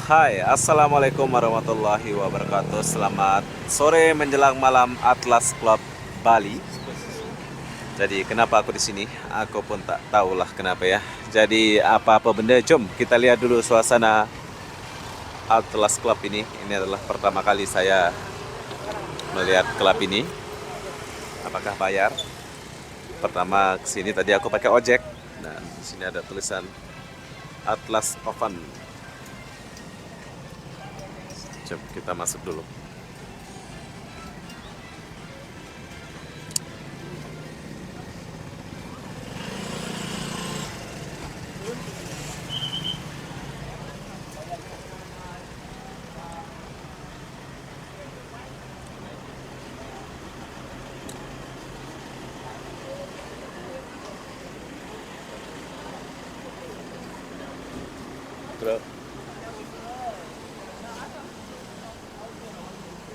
Hai, assalamualaikum warahmatullahi wabarakatuh. Selamat sore menjelang malam Atlas Club Bali. Jadi kenapa aku di sini? Aku pun tak tahulah kenapa ya. Jadi apa-apa benda, jom kita lihat dulu suasana Atlas Club ini. Ini adalah pertama kali saya melihat klub ini. Apakah bayar? Pertama kesini tadi aku pakai ojek. Dan di sini ada tulisan Atlas Oven. Jom kita masuk dulu.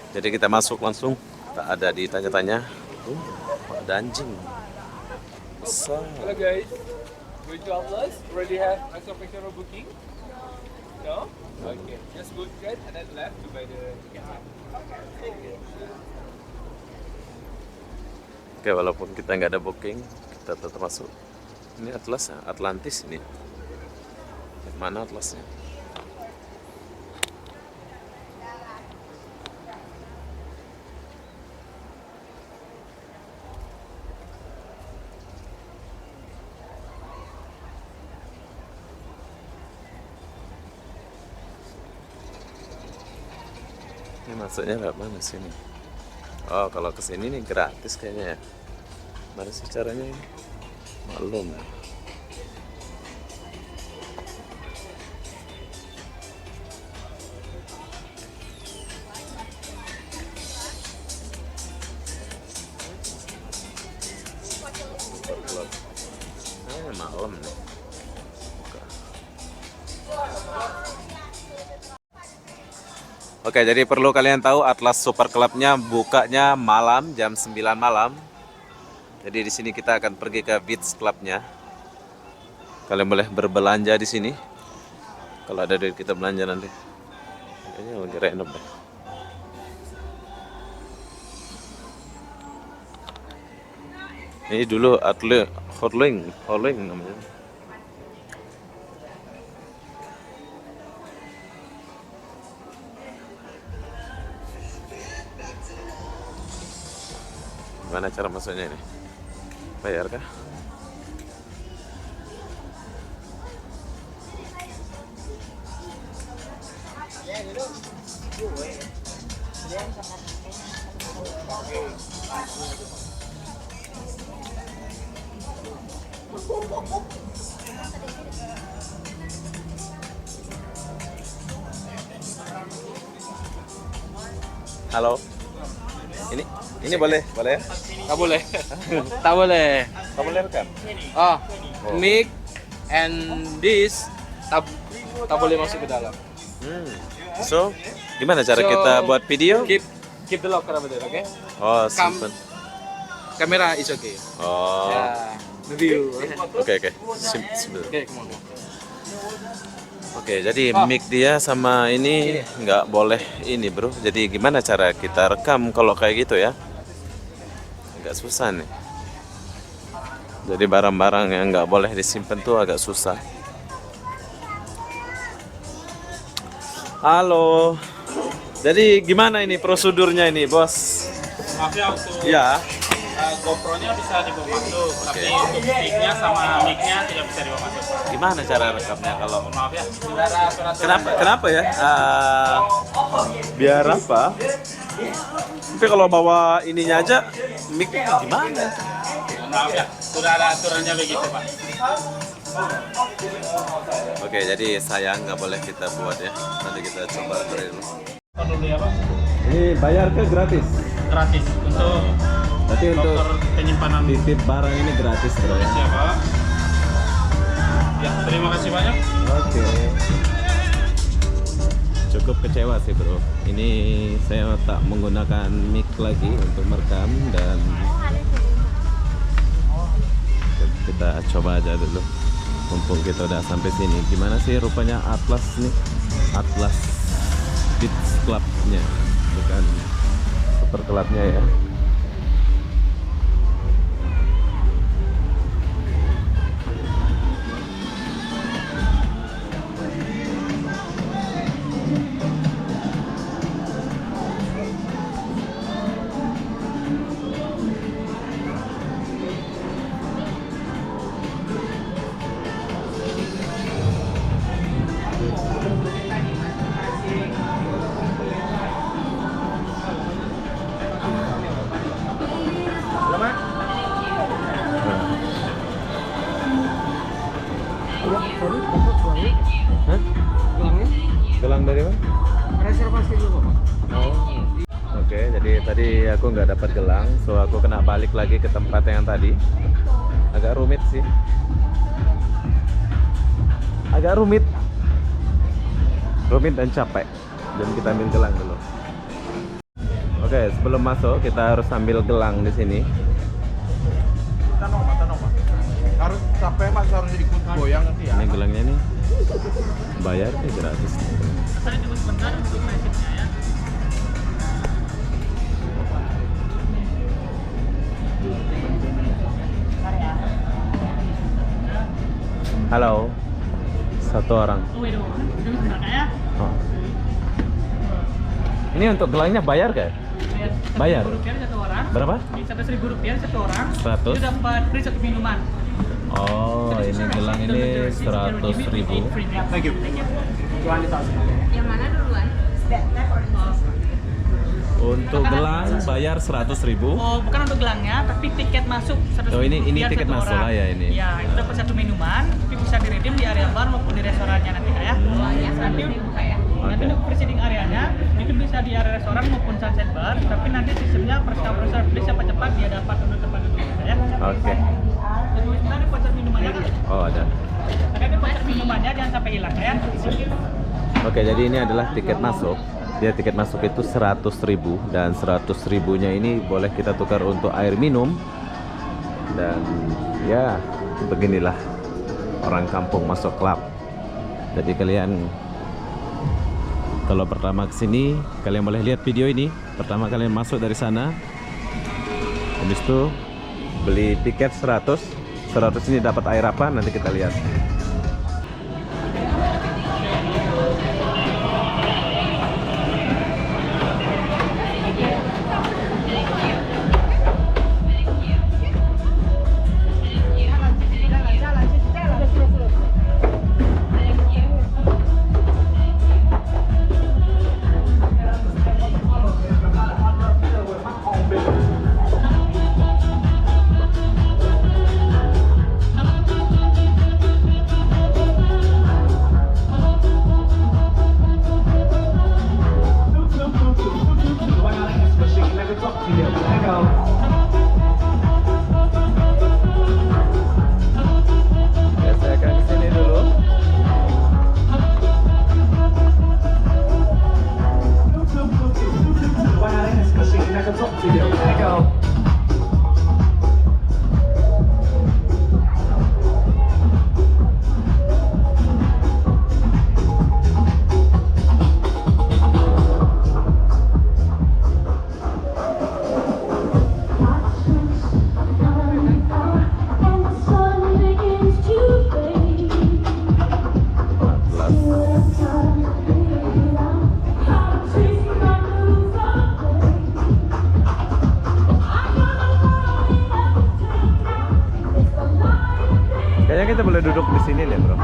Jadi kita masuk langsung, tak ada ditanya-tanya. Ada anjing besar. Hello guys, going to Atlas. Already have reservation or booking? No? Okay, just go straight and then left to buy the ticket. Oke, walaupun kita nggak ada booking, kita tetap masuk. Ini Atlas, Atlantis ini. Mana Atlasnya? Ini masuknya lewat mana sini? Oh, kalau ke sini nih gratis kayaknya ya. Mana sih caranya ini? Maklum. Malam nih. Oke, jadi perlu kalian tahu Atlas Super Club-nya bukanya malam jam 9 malam. Jadi di sini kita akan pergi ke Beach Club-nya. Kalian boleh berbelanja di sini. Kalau ada duit kita belanja nanti. Kayaknya lagi random deh. Ini dulu Atlas Horling namanya. Gimana cara masuknya ini? Bayar kah? Halo. Ini boleh ya? Tak boleh. Tak boleh. Tak boleh rekam? Oh, mic and this tak boleh masuk ke dalam. So, gimana cara So, kita buat video? Keep the locker over there, okay? Oh, simpen. Camera is okay. Oh, The view. oke. Simpen. Okay, come on. Oke, jadi mic dia sama ini nggak boleh ini bro. Jadi gimana cara kita rekam kalau kayak gitu ya? Agak susah nih. Jadi barang-barang yang nggak boleh disimpan tuh agak susah. Halo. Jadi gimana ini prosedurnya ini bos? Maaf ya, untuk Ya. GoPro-nya bisa dibawa masuk, tapi untuk mic-nya sama mic-nya tidak bisa dibawa masuk. Gimana cara rekamnya kalau? Maaf ya, sudah ada aturan. Kenapa ya? Biar apa? Tapi kalau bawa ininya aja, mic gimana? Maaf ya, sudah ada aturannya begitu Pak. Oke, jadi sayang nggak boleh kita buat ya. Nanti kita coba dulu. Dulu ya Pak, Ini bayar ke gratis? gratis untuk Berarti untuk loker penyimpanan titip barang ini gratis bro ya? ya Pak. Ya, terima kasih banyak. Oke. Cukup kecewa sih bro. Ini saya tak menggunakan mic lagi untuk merekam dan kita coba aja dulu. Mumpung kita udah sampai sini. Gimana sih rupanya Atlas nih? Atlas Beach Club-nya, bukan super club-nya ya. Hah? Gelang dari mana? Reservasi dulu, Pak. Oke, jadi tadi aku nggak dapat gelang, so aku kena balik lagi ke tempat yang tadi. Agak rumit sih. Agak rumit dan capek. Dan kita ambil gelang dulu. Oke, sebelum masuk kita harus ambil gelang di sini. Tanong Pak. Harus sampai Mas harus ikut goyang nanti ya. Ini gelangnya nih. Bayar sih gratis. Saya tunggu sebentar untuk resepnya ya. Halo. Satu orang. Tunggu sebentar Kak ya. Oh. Ini untuk gelangnya bayar gak? Bayar. Rp1.000 satu orang. Berapa? Rp1.000 satu orang. 100. Itu dapat free satu minuman. Oh, ini gelang ini 100.000. Thank you. Yang mana duluan? Untuk gelang bayar 100.000. Oh, bukan untuk gelangnya, tapi tiket masuk 100.000 Oh, ini rupiah tiket satu masuk orang. lah ya ini. Ya, itu dapat satu minuman, tapi bisa diredeem di area bar maupun di restorannya nanti Kak ya. Ya, Nanti 100.000 Kak ya. Nanti untuk proceeding areanya itu bisa di area restoran maupun sunset bar, tapi nanti sistemnya first come first serve, siapa cepat dia dapat untuk tempat duduk ya. Oke. Jadi ada voucher minumannya Kak. Oh, ada. Ada voucher minumannya, jangan sampai hilang ya. Oke, jadi ini adalah tiket masuk. Dia tiket masuk itu 100.000 dan 100.000-nya ini boleh kita tukar untuk air minum. Dan ya, beginilah orang kampung masuk klub. Jadi kalian kalau pertama kesini, kalian boleh lihat video ini. Pertama kalian masuk dari sana, habis itu beli tiket 100 ini dapat air apa, nanti kita lihat. Ya, saya akan kesini dulu. Kayaknya kita boleh duduk di sini deh, bro.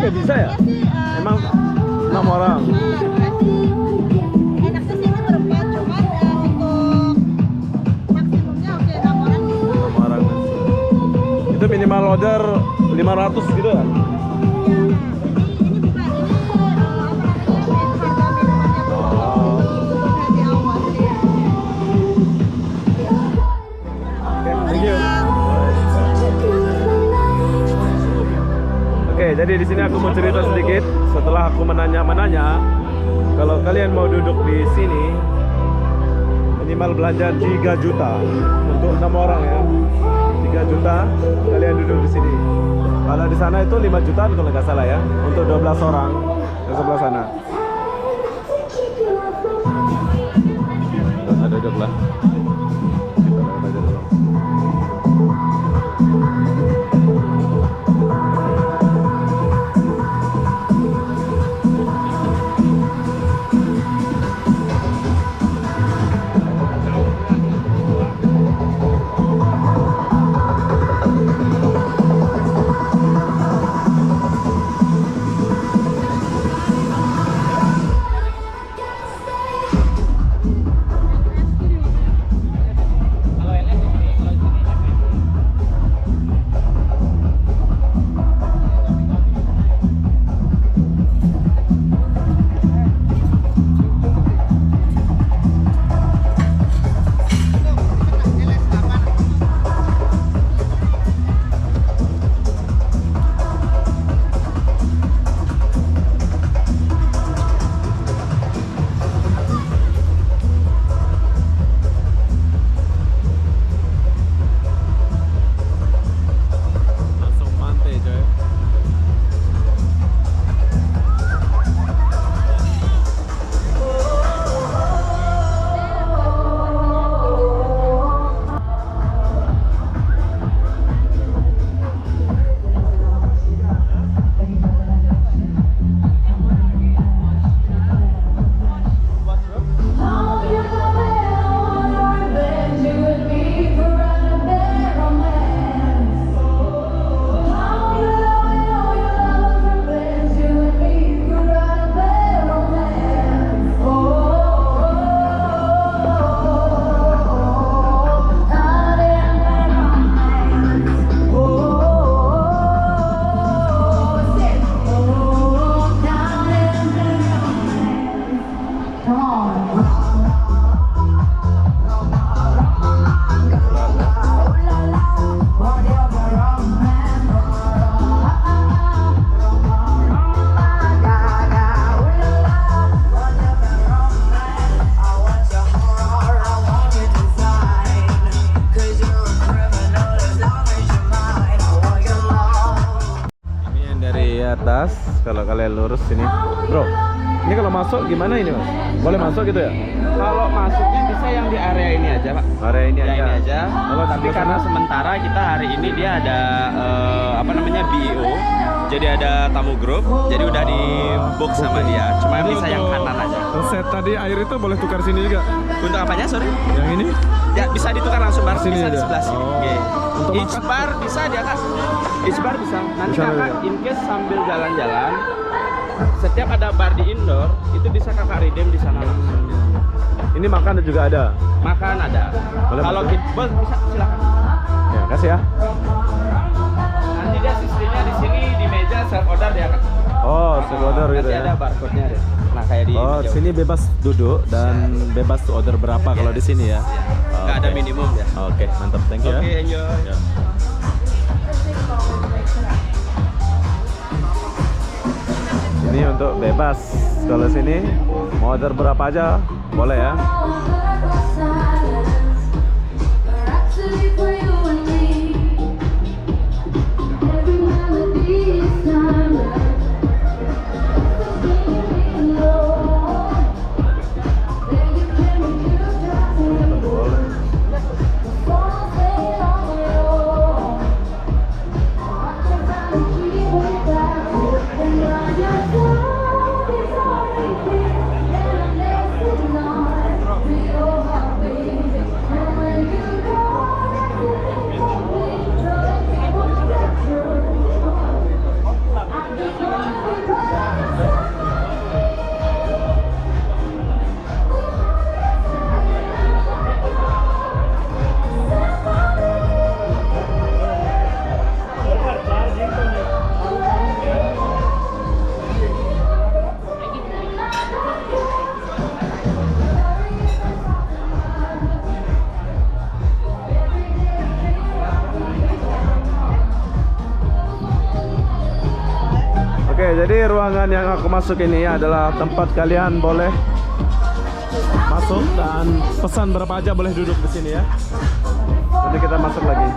nggak bisa ya? Emang 6 orang. Enaknya sih ini berempat, cuman untuk maksimumnya oke 6 orang bisa. 6 orang. Itu minimal order 500 gitu ya? Ini bukan ini harga minumannya tuh happy hour ya. Thank you. Oke, jadi di sini aku mau cerita sedikit. Setelah aku menanya-menanya, kalau kalian mau duduk di sini, minimal belanja 3 juta untuk 6 orang ya. 3 juta kalian duduk di sini. Kalau di sana itu 5 jutaan kalau nggak salah ya, untuk 12 orang di sebelah sana. Kita duduk lah. Kita lihat aja dulu. Langsung mantai coy. Ini yang dari atas, kalau kalian lurus sini, bro. Ini kalau masuk gimana ini mas? Boleh masuk gitu ya? Kalau masuknya bisa yang di area ini aja, Pak. Area ini Ya, aja. ini aja. Kalau Tapi sebelah karena sana? sementara kita hari ini dia ada apa namanya BO. Jadi ada tamu grup. Jadi udah di book sama dia. Cuma Jadi bisa yang untuk kanan aja. Set tadi air itu boleh tukar sini juga. Untuk apanya, sorry? Yang ini? Ya bisa ditukar langsung bar. Sini Bisa di aja? sebelah sini. Oh. Oke. Untuk Each makan? bar bisa di atas. Each bar bisa. Nanti Bisa kakak juga. in case sambil jalan-jalan, setiap ada bar di indoor itu bisa kakak redeem di sana langsung. Ini makan juga ada. Makan ada. Boleh Kalau makan? kita bisa silakan. Ya, kasih ya. Nanti dia sistemnya di sini di meja self order dia kan. Oh, order gitu Nanti ya. ada barcode-nya deh. Nah, kayak di Oh, meja. sini bebas duduk dan bebas order berapa kalau di sini ya. Nggak ada Oke. minimum ya. Oke, mantap. Thank you Oke, ya. enjoy. Ya. Ini untuk bebas. Kalau sini mau order berapa aja boleh ya. Jadi ruangan yang aku masuk ini adalah tempat kalian boleh masuk dan pesan berapa aja boleh duduk di sini ya. Nanti kita masuk lagi.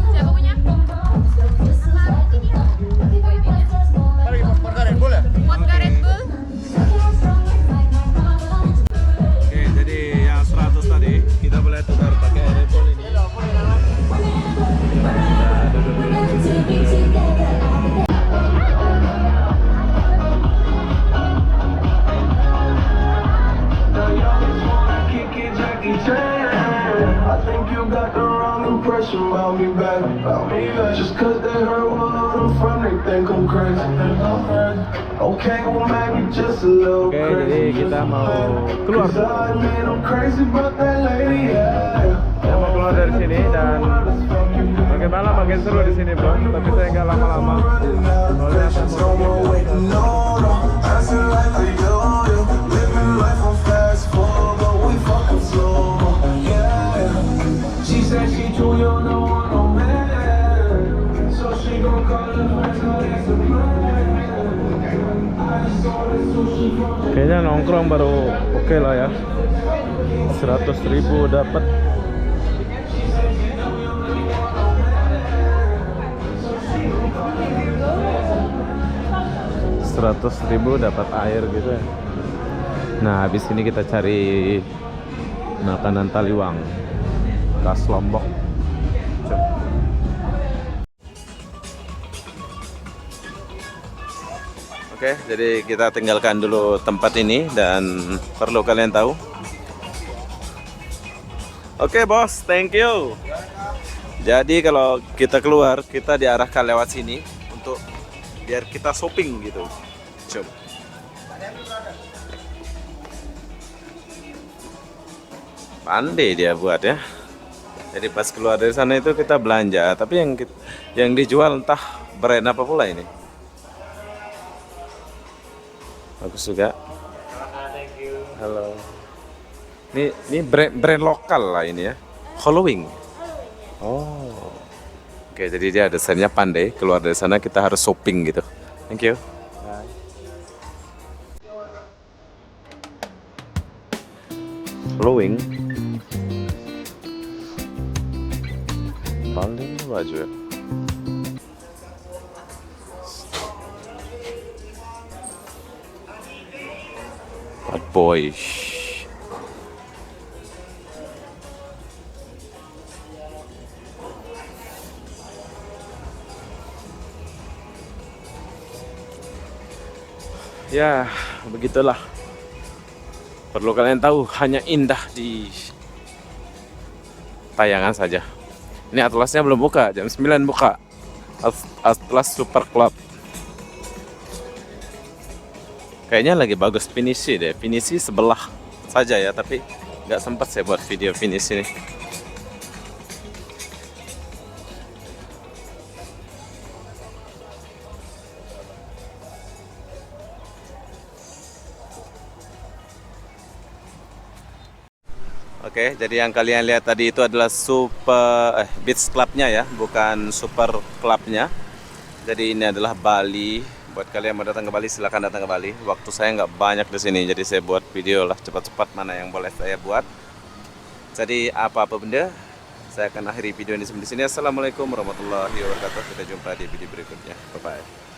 Siapa punya? Vodka Red Bull. Oke, jadi yang 100 tadi kita boleh tukar pakai Red Bull ini. I think you got the wrong impression about me back. Just cause they heard what I'm from, they think I'm crazy. Okay, well maybe just a little Oke, jadi kita mau keluar. Cause I admit I'm crazy about that lady, yeah. Kita mau keluar dari sini dan makin malam makin seru di sini bro. Tapi saya nggak lama-lama. Soalnya saya No more waiting, no, no. Acting like a yo-yo. Living life on fast forward, but we fucking slow, yeah. She said she too young, no want no man. So she gon' call her friends, no that's a plan. I just ordered sushi from kayaknya nongkrong baru oke lah ya. 100.000 dapat. Rp100.000 dapat air gitu ya. Nah, habis ini kita cari makanan Taliwang khas Lombok. Oke, jadi kita tinggalkan dulu tempat ini dan perlu kalian tahu. Oke, bos, thank you. Jadi kalau kita keluar, kita diarahkan lewat sini untuk biar kita shopping gitu. Coba. Pandai dia buat ya. Jadi pas keluar dari sana itu kita belanja, tapi yang dijual entah brand apa pula ini. Bagus juga. Halo. Ini brand lokal lah ini ya. Halloween. Oh. Oke, jadi dia desainnya pandai. Keluar dari sana kita harus shopping gitu. Thank you. Bye. Halloween. Paling baju. Bad boy. Ya, begitulah. Perlu kalian tahu, hanya indah di tayangan saja. Ini atlasnya belum buka, jam 9 buka. Atlas Super Club. Kayaknya lagi bagus finisi deh. Finisi sebelah saja ya, tapi nggak sempat saya buat video finish ini. Oke, jadi yang kalian lihat tadi itu adalah beach clubnya ya, bukan super clubnya. Jadi ini adalah Bali. Buat kalian yang mau datang ke Bali, silahkan datang ke Bali. Waktu saya nggak banyak di sini, jadi saya buat video lah cepat-cepat mana yang boleh saya buat. Jadi apa-apa benda, saya akan akhiri video ini sampai di sini. Assalamualaikum warahmatullahi wabarakatuh. Kita jumpa di video berikutnya. Bye bye.